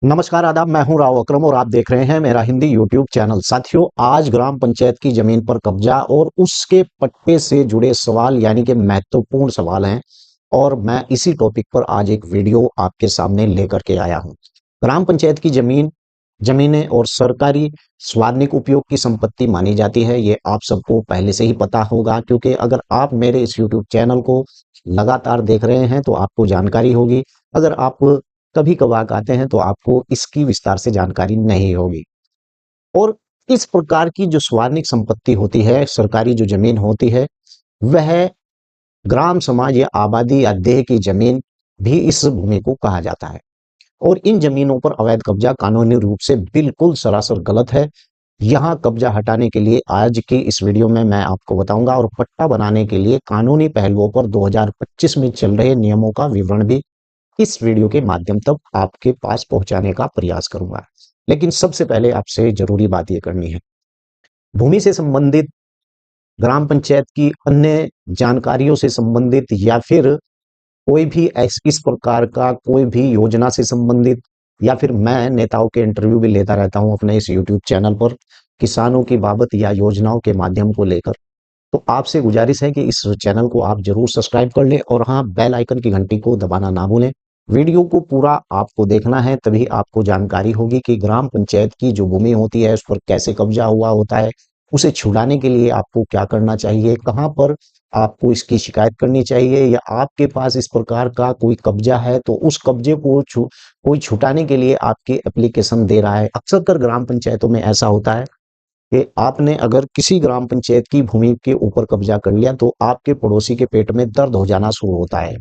नमस्कार आदाब, मैं हूं राव अकरम और आप देख रहे हैं मेरा हिंदी यूट्यूब चैनल। साथियों, आज ग्राम पंचायत की जमीन पर कब्जा और उसके पट्टे से जुड़े सवाल यानी कि महत्वपूर्ण सवाल हैं और मैं इसी टॉपिक पर आज एक वीडियो आपके सामने लेकर के आया हूं। ग्राम पंचायत की जमीनें और सरकारी स्वानिक उपयोग की संपत्ति मानी जाती है। ये आप सबको पहले से ही पता होगा, क्योंकि अगर आप मेरे इस यूट्यूब चैनल को लगातार देख रहे हैं तो आपको जानकारी होगी। अगर आप कभी कभार आते हैं तो आपको इसकी विस्तार से जानकारी नहीं होगी। और इस प्रकार की जो स्वानिक संपत्ति होती है, सरकारी जो जमीन होती है, वह ग्राम समाज या आबादी या देह की जमीन भी इस भूमि को कहा जाता है। और इन जमीनों पर अवैध कब्जा कानूनी रूप से बिल्कुल सरासर गलत है। यहाँ कब्जा हटाने के लिए आज की इस वीडियो में मैं आपको बताऊंगा और पट्टा बनाने के लिए कानूनी पहलुओं पर 2025 में चल रहे नियमों का विवरण भी इस वीडियो के माध्यम तक आपके पास पहुंचाने का प्रयास करूंगा। लेकिन सबसे पहले आपसे जरूरी बात यह करनी है, भूमि से संबंधित, ग्राम पंचायत की अन्य जानकारियों से संबंधित या फिर कोई भी इस प्रकार का कोई भी योजना से संबंधित, या फिर मैं नेताओं के इंटरव्यू भी लेता रहता हूं अपने इस यूट्यूब चैनल पर किसानों की बाबत या योजनाओं के माध्यम को लेकर, तो आपसे गुजारिश है कि इस चैनल को आप जरूर सब्सक्राइब कर लें और हाँ, बेल आइकन की घंटी को दबाना ना भूलें। वीडियो को पूरा आपको देखना है, तभी आपको जानकारी होगी कि ग्राम पंचायत की जो भूमि होती है उस पर कैसे कब्जा हुआ होता है, उसे छुड़ाने के लिए आपको क्या करना चाहिए, कहाँ पर आपको इसकी शिकायत करनी चाहिए, या आपके पास इस प्रकार का कोई कब्जा है तो उस कब्जे को कोई छुटाने के लिए आपकी एप्लीकेशन दे रहा है। अक्सर कर ग्राम पंचायतों में ऐसा होता है कि आपने अगर किसी ग्राम पंचायत की भूमि के ऊपर कब्जा कर लिया तो आपके पड़ोसी के पेट में दर्द हो जाना शुरू होता है।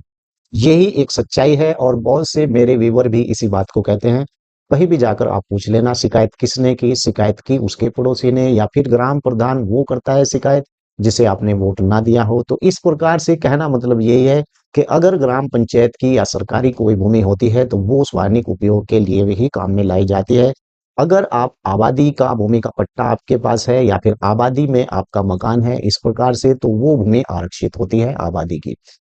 यही एक सच्चाई है और बहुत से मेरे व्यूवर भी इसी बात को कहते हैं। कहीं भी जाकर आप पूछ लेना, शिकायत किसने की, शिकायत की उसके पड़ोसी ने या फिर ग्राम प्रधान वो करता है शिकायत जिसे आपने वोट ना दिया हो। तो इस प्रकार से कहना मतलब यही है कि अगर ग्राम पंचायत की या सरकारी कोई भूमि होती है तो वो स्वानिक उपयोग के लिए भी काम में लाई जाती है। अगर आप आबादी का भूमि का पट्टा आपके पास है या फिर आबादी में आपका मकान है इस प्रकार से, तो वो भूमि आरक्षित होती है आबादी की।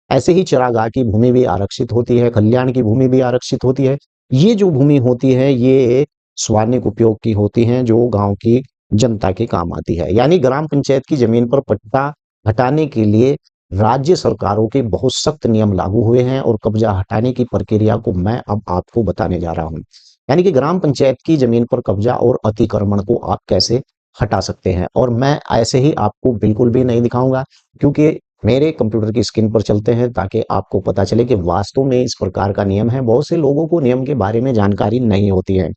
ऐसे ही चरागाह की भूमि भी आरक्षित होती है, कल्याण की भूमि भी आरक्षित होती है। ये जो भूमि होती है ये स्वानिक उपयोग की होती है, जो गांव की जनता के काम आती है। यानी ग्राम पंचायत की जमीन पर पट्टा हटाने के लिए राज्य सरकारों के बहुत सख्त नियम लागू हुए हैं और कब्जा हटाने की प्रक्रिया को मैं अब आपको बताने जा रहा हूं। यानी कि ग्राम पंचायत की जमीन पर कब्जा और अतिक्रमण को आप कैसे हटा सकते हैं, और मैं ऐसे ही आपको बिल्कुल भी नहीं दिखाऊंगा, क्योंकि मेरे कंप्यूटर की स्क्रीन पर चलते हैं ताकि आपको पता चले कि वास्तव में इस प्रकार का नियम है। बहुत से लोगों को नियम के बारे में जानकारी नहीं होती है।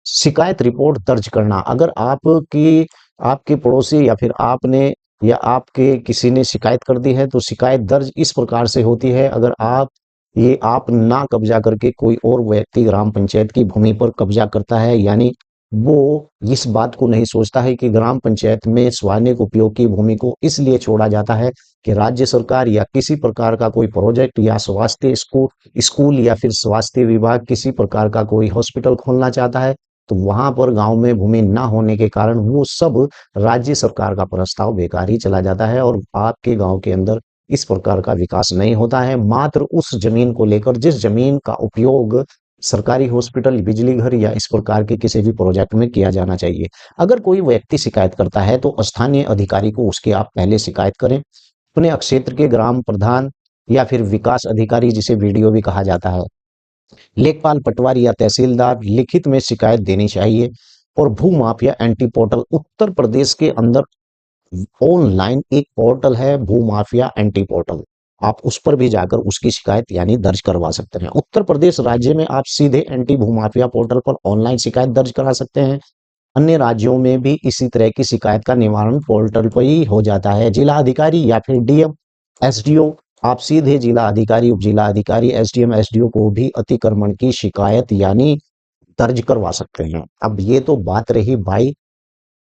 शिकायत रिपोर्ट दर्ज करना, अगर आपकी आपके पड़ोसी या फिर आपने या आपके किसी ने शिकायत कर दी है तो शिकायत दर्ज इस प्रकार से होती है। अगर आप ना कब्जा करके कोई और व्यक्ति ग्राम पंचायत की भूमि पर कब्जा करता है, यानी वो इस बात को नहीं सोचता है कि ग्राम पंचायत में स्वानिक उपयोग की भूमि को इसलिए छोड़ा जाता है कि राज्य सरकार या किसी प्रकार का कोई प्रोजेक्ट या स्वास्थ्य स्कूल या फिर स्वास्थ्य विभाग किसी प्रकार का कोई हॉस्पिटल खोलना चाहता है, तो वहां पर गांव में भूमि ना होने के कारण वो सब राज्य सरकार का प्रस्ताव बेकार ही चला जाता है और आपके गांव के अंदर इस प्रकार का विकास नहीं होता है। मात्र उस जमीन को लेकर जिस जमीन का उपयोग सरकारी हॉस्पिटल, बिजली घर या इस प्रकार के किसी भी प्रोजेक्ट में किया जाना चाहिए। अगर कोई व्यक्ति शिकायत करता है तो स्थानीय अधिकारी को उसकी आप पहले शिकायत करें। अपने क्षेत्र के ग्राम प्रधान या फिर विकास अधिकारी, जिसे वीडियो भी कहा जाता है, लेखपाल, पटवारी या तहसीलदार लिखित में शिकायत देनी चाहिए। और भू mafia anti portal, Uttar Pradesh के अंदर ऑनलाइन एक पोर्टल है भू माफिया एंटी पोर्टल, आप उस पर भी जाकर उसकी शिकायत यानी दर्ज करवा सकते हैं। उत्तर प्रदेश राज्य में आप सीधे एंटी भू माफिया पोर्टल पर ऑनलाइन शिकायत दर्ज करा सकते हैं। अन्य राज्यों में भी इसी तरह की शिकायत का निवारण पोर्टल पर ही हो जाता है। जिला अधिकारी या फिर डीएम, एसडीओ, आप सीधे जिला अधिकारी, उप जिला अधिकारी, एसडीएम, एसडीओ को भी अतिक्रमण की शिकायत यानी दर्ज करवा सकते हैं। अब ये तो बात रही भाई,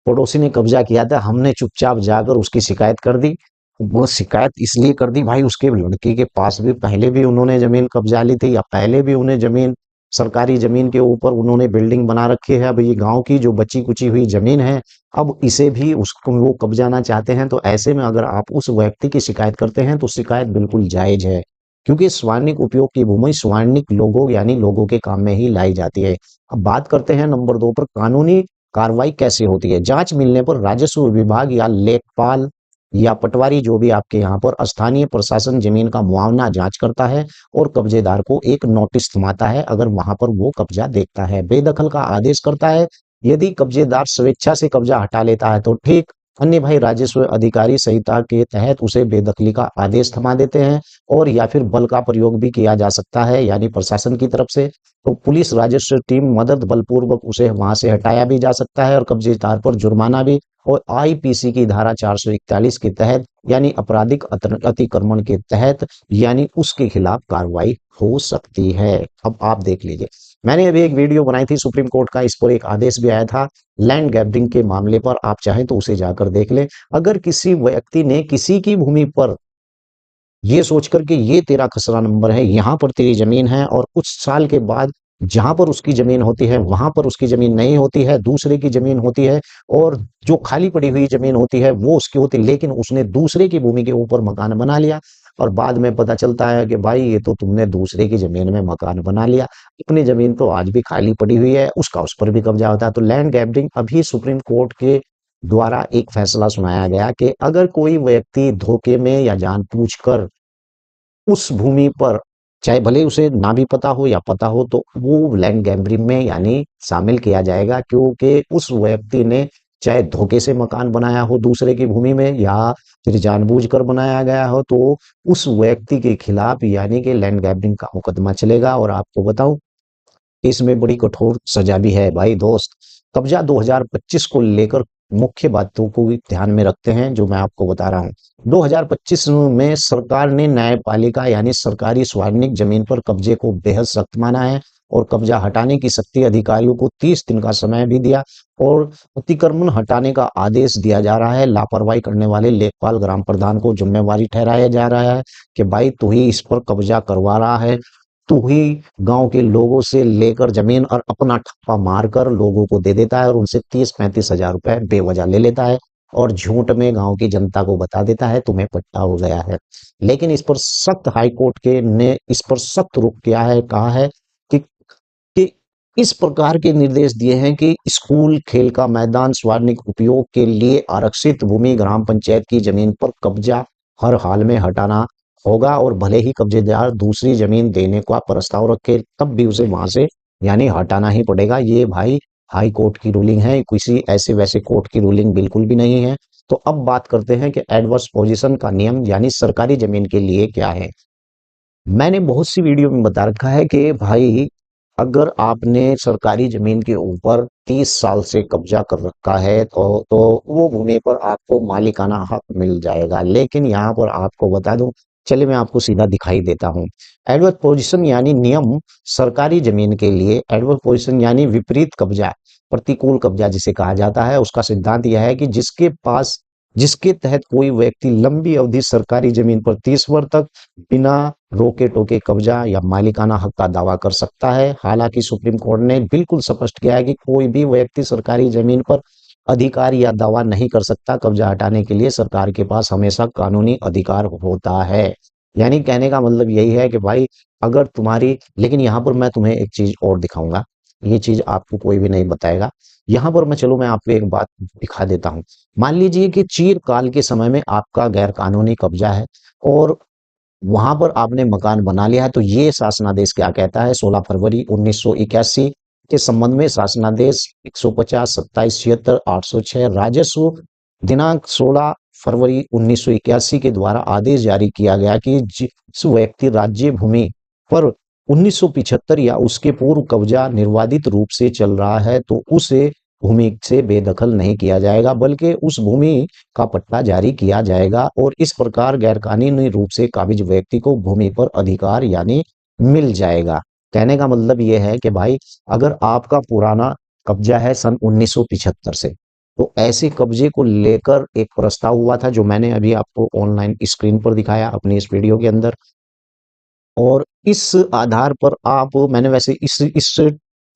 पड़ोसी ने कब्जा किया था, हमने चुपचाप जाकर उसकी शिकायत कर दी। वो शिकायत इसलिए कर दी भाई, उसके लड़के के पास भी पहले भी उन्होंने जमीन कब्जा ली थी या पहले भी उन्हें जमीन, सरकारी जमीन के ऊपर उन्होंने बिल्डिंग बना रखी है। अब ये गांव की जो बची कुची हुई जमीन है, अब इसे भी उसको वो कब्जाना चाहते हैं। तो ऐसे में अगर आप उस व्यक्ति की शिकायत करते हैं तो शिकायत बिल्कुल जायज है। क्योंकि स्वार्णिक उपयोग की भूमि स्वार्णिक लोगों यानी लोगों के काम में ही लाई जाती है। अब बात करते हैं नंबर 2 पर, कानूनी कार्रवाई कैसे होती है। जांच मिलने पर राजस्व विभाग या लेखपाल या पटवारी जो भी आपके यहाँ पर स्थानीय प्रशासन जमीन का मुआवना जांच करता है और कब्जेदार को एक नोटिस थमाता है अगर वहां पर वो कब्जा देखता है। बेदखल का आदेश करता है। यदि कब्जेदार स्वेच्छा से कब्जा हटा लेता है तो ठीक, अन्य भाई राजस्व अधिकारी संहिता के तहत उसे बेदखली का आदेश थमा देते हैं। और या फिर बल का प्रयोग भी किया जा सकता है यानी प्रशासन की तरफ से, तो पुलिस राजस्व टीम मदद बलपूर्वक उसे वहां से हटाया भी जा सकता है और कब्जेदार पर जुर्माना भी। और आईपीसी की धारा 441 के तहत यानी आपराधिक अतिक्रमण के तहत यानी उसके खिलाफ कार्रवाई हो सकती है। अब आप देख लीजिए, मैंने अभी एक वीडियो बनाई थी सुप्रीम कोर्ट का, इस पर एक आदेश भी आया था लैंड गैबरिंग के मामले पर, आप चाहें तो उसे जाकर देख लें। अगर किसी व्यक्ति ने किसी की भूमि पर ये सोचकर कि ये तेरा खसरा नंबर है, यहाँ पर तेरी जमीन है, और कुछ साल के बाद जहां पर उसकी जमीन होती है वहां पर उसकी जमीन नहीं होती है, दूसरे की जमीन होती है, और जो खाली पड़ी हुई जमीन होती है वो उसकी होती है, लेकिन उसने दूसरे की भूमि के ऊपर मकान बना लिया और बाद में पता चलता है कि भाई ये तो तुमने दूसरे की जमीन में मकान बना लिया, अपनी जमीन तो आज भी खाली पड़ी हुई है, उसका उस पर भी कब्जा होता है। तो लैंड गैबरिंग अभी सुप्रीम कोर्ट के द्वारा एक फैसला सुनाया गया कि अगर कोई व्यक्ति धोखे में या जानबूझकर उस भूमि पर, चाहे भले उसे ना भी पता हो या पता हो, तो वो लैंड गैम्बरिंग में यानी शामिल किया जाएगा, क्योंकि उस व्यक्ति ने चाहे धोखे से मकान बनाया हो दूसरे की भूमि में या फिर जानबूझकर बनाया गया हो, तो उस व्यक्ति के खिलाफ यानी कि लैंड गैम्बरिंग का मुकदमा चलेगा। और आपको बताऊं, इसमें बड़ी कठोर सजा भी है भाई दोस्त। कब्जा 2025 को लेकर मुख्य बातों को भी ध्यान में रखते हैं जो मैं आपको बता रहा हूँ। 2025 में सरकार ने न्यायपालिका यानी सरकारी सार्वजनिक जमीन पर कब्जे को बेहद सख्त माना है और कब्जा हटाने की शक्ति अधिकारियों को 30 दिन का समय भी दिया और अतिक्रमण हटाने का आदेश दिया जा रहा है। लापरवाही करने वाले लेखपाल ग्राम प्रधान को जिम्मेवारी ठहराया जा रहा है कि भाई तू ही इस पर कब्जा करवा रहा है, तू ही गांव के लोगों से लेकर जमीन और अपना ठप्पा मारकर लोगों को दे देता है और उनसे 30-35 हजार रुपए बेवजह ले लेता है और झूठ में गांव की जनता को बता देता है तुम्हें पट्टा हो गया है। लेकिन इस पर सख्त हाईकोर्ट के ने इस पर सख्त रुख किया है, कहा है कि कि इस प्रकार के निर्देश दिए हैं कि स्कूल, खेल का मैदान, सार्वजनिक उपयोग के लिए आरक्षित भूमि, ग्राम पंचायत की जमीन पर कब्जा हर हाल में हटाना होगा और भले ही कब्जेदार दूसरी जमीन देने का प्रस्ताव रखे तब भी उसे वहां से यानी हटाना ही पड़ेगा। ये भाई हाई कोर्ट की रूलिंग है, किसी ऐसे वैसे कोर्ट की रूलिंग बिल्कुल भी नहीं है। तो अब बात करते हैं कि एडवर्स पोजीशन का नियम यानी सरकारी जमीन के लिए क्या है। मैंने बहुत सी वीडियो में बता रखा है कि भाई अगर आपने सरकारी जमीन के ऊपर 30 साल से कब्जा कर रखा है तो वो भूमि पर आपको मालिकाना हक मिल जाएगा। लेकिन यहाँ पर आपको बता दूं, चलिए मैं आपको सीधा दिखाई देता हूँ। एडवर्स पोजीशन यानी नियम सरकारी जमीन के लिए, एडवर्स पोजीशन यानी विपरीत कब्जा, प्रतिकूल कब्जा जिसे कहा जाता है, उसका सिद्धांत यह है कि जिसके तहत कोई व्यक्ति लंबी अवधि सरकारी जमीन पर 30 वर्ष तक बिना रोके टोके कब्जा या मालिकाना हक का दावा कर सकता है। हालांकि सुप्रीम कोर्ट ने बिल्कुल स्पष्ट किया है कि कोई भी व्यक्ति सरकारी जमीन पर अधिकार या दावा नहीं कर सकता। कब्जा हटाने के लिए सरकार के पास हमेशा कानूनी अधिकार होता है। यानी कहने का मतलब यही है कि भाई अगर तुम्हारी, लेकिन यहाँ पर मैं तुम्हें एक चीज और दिखाऊंगा, ये चीज आपको कोई भी नहीं बताएगा। यहाँ पर मैं आपको एक बात दिखा देता हूँ। मान लीजिए कि चीरकाल के समय में आपका गैर कानूनी कब्जा है और वहां पर आपने मकान बना लिया है, तो ये शासनादेश क्या कहता है, 16 फरवरी 1981 के संबंध में शासनादेश 150 27 76 806 राजस्व दिनांक 16 फरवरी 1981 के द्वारा आदेश जारी किया गया कि जिस व्यक्ति राज्य भूमि पर 1975 या उसके पूर्व कब्जा निर्वाधित रूप से चल रहा है तो उसे भूमि से बेदखल नहीं किया जाएगा बल्कि उस भूमि का पट्टा जारी किया जाएगा और इस प्रकार गैरकानूनी रूप से काबिज व्यक्ति को भूमि पर अधिकार यानी मिल जाएगा। कहने का मतलब यह है कि भाई अगर आपका पुराना कब्जा है सन 1975 से, तो ऐसे कब्जे को लेकर एक प्रस्ताव हुआ था जो मैंने अभी आपको ऑनलाइन स्क्रीन पर दिखाया अपनी इस वीडियो के अंदर। और इस आधार पर आप, मैंने वैसे इस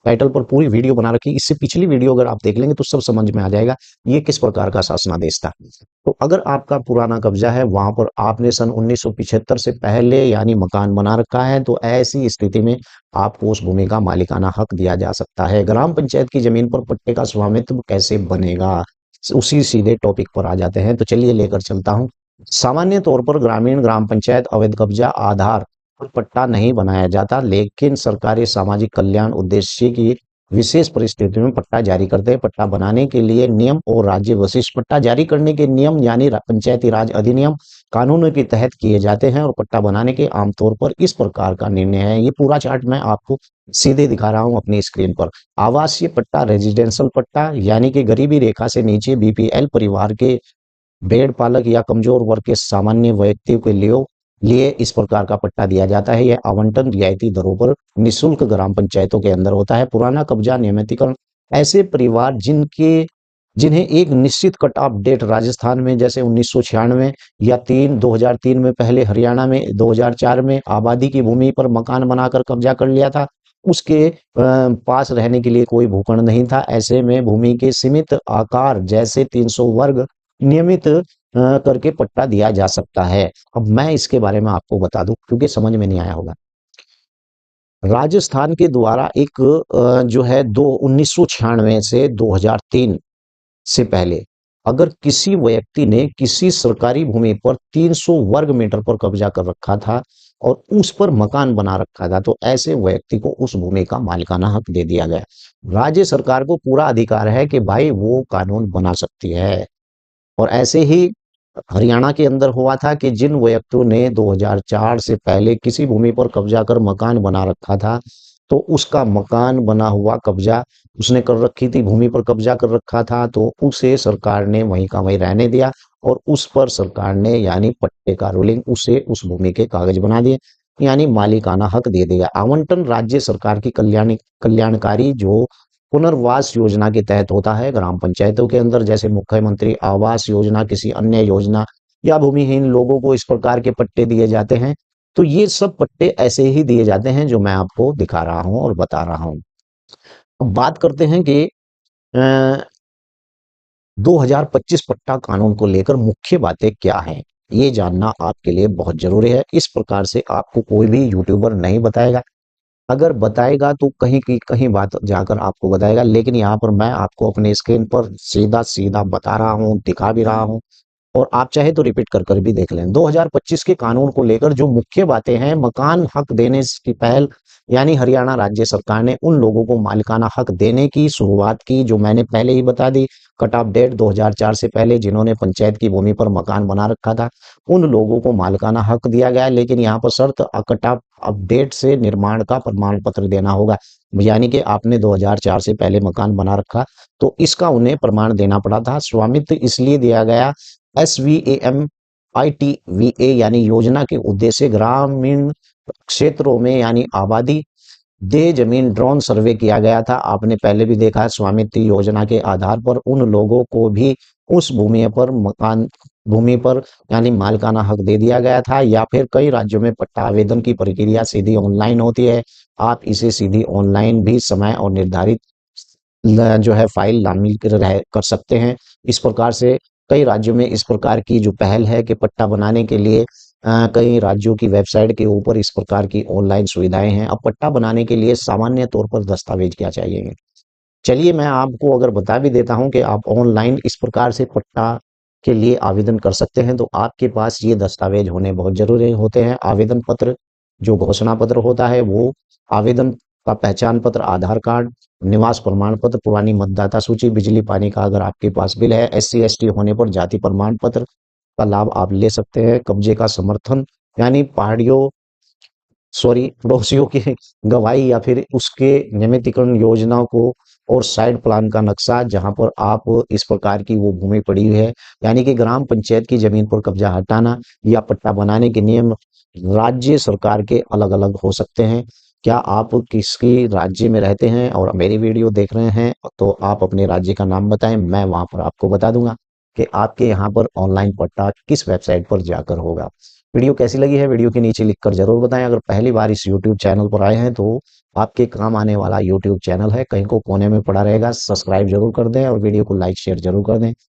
टाइटल पर पूरी वीडियो बना रखी है। इससे पिछली वीडियो अगर आप देख लेंगे तो सब समझ में आ जाएगा ये किस प्रकार का शासनादेश था। तो अगर आपका पुराना कब्जा है, वहां पर आपने सन 1975 से पहले यानी मकान बना रखा है, तो ऐसी स्थिति में आपको उस भूमि का मालिकाना हक दिया जा सकता है। ग्राम पंचायत की जमीन पर पट्टे का स्वामित्व कैसे बनेगा, उसी सीधे टॉपिक पर आ जाते हैं। तो चलिए लेकर चलता हूं। सामान्य तौर पर ग्रामीण ग्राम पंचायत अवैध कब्जा आधार पर पट्टा नहीं बनाया जाता, लेकिन सरकारी सामाजिक कल्याण उद्देश्य की विशेष परिस्थितियों में पट्टा जारी करते हैं। पट्टा बनाने के लिए नियम और राज्य विशिष्ट पट्टा जारी करने के नियम यानी पंचायती राज अधिनियम कानूनों के तहत किए जाते हैं। और पट्टा बनाने के आमतौर पर इस प्रकार का निर्णय है। ये पूरा चार्ट मैं आपको सीधे दिखा रहा हूं अपनी स्क्रीन पर। आवासीय पट्टा, रेजिडेंशियल पट्टा यानी कि गरीबी रेखा से नीचे बीपीएल परिवार के भेड़ पालक या कमजोर वर्ग के सामान्य व्यक्ति के लिए इस प्रकार का पट्टा दिया जाता है। यह आवंटन रियायती दरों पर निःशुल्क ग्राम पंचायतों के अंदर होता है। पुराना कब्जा नियमितीकरण, ऐसे परिवार जिन्हें एक निश्चित कट ऑफ डेट राजस्थान में जैसे 1996 या 2003 में, पहले हरियाणा में 2004 में आबादी की भूमि पर मकान बनाकर कब्जा कर लिया था, उसके पास रहने के लिए कोई भूखंड नहीं था। ऐसे में भूमि के सीमित आकार जैसे 300 वर्ग नियमित करके पट्टा दिया जा सकता है। अब मैं इसके बारे में आपको बता दूं क्योंकि समझ में नहीं आया होगा। राजस्थान के द्वारा एक जो है दो 1996 से 2003 से पहले अगर किसी व्यक्ति ने किसी सरकारी भूमि पर 300 वर्ग मीटर पर कब्जा कर रखा था और उस पर मकान बना रखा था, तो ऐसे व्यक्ति को उस भूमि का मालिकाना हक दे दिया गया। राज्य सरकार को पूरा अधिकार है कि भाई वो कानून बना सकती है। और ऐसे ही हरियाणा के अंदर हुआ था कि जिन व्यक्तियों ने 2004 से पहले किसी भूमि पर कब्जा कर मकान बना रखा था, तो उसका मकान बना हुआ कब्जा उसने कर रखी थी, भूमि पर कब्जा कर रखा था, तो उसे सरकार ने वहीं का वहीं रहने दिया और उस पर सरकार ने यानी पट्टे का रूलिंग उसे उस भूमि के कागज बना दिए, यानी मालिकाना हक दे दिया। आवंटन राज्य सरकार की कल्याणकारी जो पुनर्वास योजना के तहत होता है ग्राम पंचायतों के अंदर, जैसे मुख्यमंत्री आवास योजना, किसी अन्य योजना या भूमिहीन लोगों को इस प्रकार के पट्टे दिए जाते हैं। तो ये सब पट्टे ऐसे ही दिए जाते हैं जो मैं आपको दिखा रहा हूं और बता रहा हूं। अब बात करते हैं कि 2025 पट्टा कानून को लेकर मुख्य बातें क्या हैं। ये जानना आपके लिए बहुत जरूरी है। इस प्रकार से आपको कोई भी यूट्यूबर नहीं बताएगा। अगर बताएगा तो कहीं की कहीं बात जाकर आपको बताएगा, लेकिन यहाँ पर मैं आपको अपने स्क्रीन पर सीधा सीधा बता रहा हूँ, दिखा भी रहा हूँ और आप चाहे तो रिपीट कर कर भी देख लें। 2025 के कानून को लेकर जो मुख्य बातें हैं, मकान हक देने की पहल यानी हरियाणा राज्य सरकार ने उन लोगों को मालिकाना हक देने की शुरुआत की जो मैंने पहले ही बता दी। कट ऑफ डेट 2004 से पहले जिन्होंने पंचायत की भूमि पर मकान बना रखा था उन लोगों को मालिकाना हक दिया गया, लेकिन यहाँ पर शर्त कट ऑफ अपडेट से निर्माण का प्रमाण पत्र देना होगा। यानी कि आपने 2004 से पहले मकान बना रखा तो इसका उन्हें प्रमाण देना पड़ा था। स्वामित्व इसलिए दिया गया, SVAM-ITVA यानी योजना के उद्देश्य ग्रामीण क्षेत्रों में यानी आबादी दे जमीन ड्रोन सर्वे किया गया था। आपने पहले भी देखा है, स्वामित्व योजना के आधार पर उन लोगों को भी उस भूमि पर यानी मालिकाना हक दे दिया गया था। या फिर कई राज्यों में पट्टा आवेदन की प्रक्रिया सीधी ऑनलाइन होती है। आप इसे सीधी ऑनलाइन भी समय और निर्धारित जो है फाइल लामिल कर सकते हैं। इस प्रकार से कई राज्यों में इस प्रकार की जो पहल है कि पट्टा बनाने के लिए कई राज्यों की वेबसाइट के ऊपर इस प्रकार की ऑनलाइन सुविधाएं हैं। अब पट्टा बनाने के लिए सामान्य तौर पर दस्तावेज क्या चाहिए, चलिए मैं आपको अगर बता भी देता हूं कि आप ऑनलाइन इस प्रकार से पट्टा के लिए आवेदन कर सकते हैं। तो आपके पास ये दस्तावेज होने बहुत जरूरी होते हैं। आवेदन पत्र, जो घोषणा पत्र होता है वो, आवेदन का पहचान पत्र, आधार कार्ड, निवास प्रमाण पत्र, पुरानी मतदाता सूची, बिजली पानी का अगर आपके पास बिल है, SC ST होने पर जाति प्रमाण पत्र का लाभ आप ले सकते हैं। कब्जे का समर्थन यानी पड़ोसियों की गवाही या फिर उसके नियमितीकरण योजनाओं को और साइड प्लान का नक्शा जहां पर आप इस प्रकार की वो भूमि पड़ी हुई है, यानी कि ग्राम पंचायत की जमीन पर कब्जा हटाना या पट्टा बनाने के नियम राज्य सरकार के अलग अलग हो सकते हैं। क्या आप किसकी राज्य में रहते हैं और मेरी वीडियो देख रहे हैं तो आप अपने राज्य का नाम बताएं, मैं वहां पर आपको बता दूंगा कि आपके यहाँ पर ऑनलाइन पट्टा किस वेबसाइट पर जाकर होगा। वीडियो कैसी लगी है वीडियो के नीचे लिखकर जरूर बताएं। अगर पहली बार इस यूट्यूब चैनल पर आए हैं तो आपके काम आने वाला यूट्यूब चैनल है, कहीं को कोने में पड़ा रहेगा। सब्सक्राइब जरूर कर दें और वीडियो को लाइक शेयर जरूर कर दें।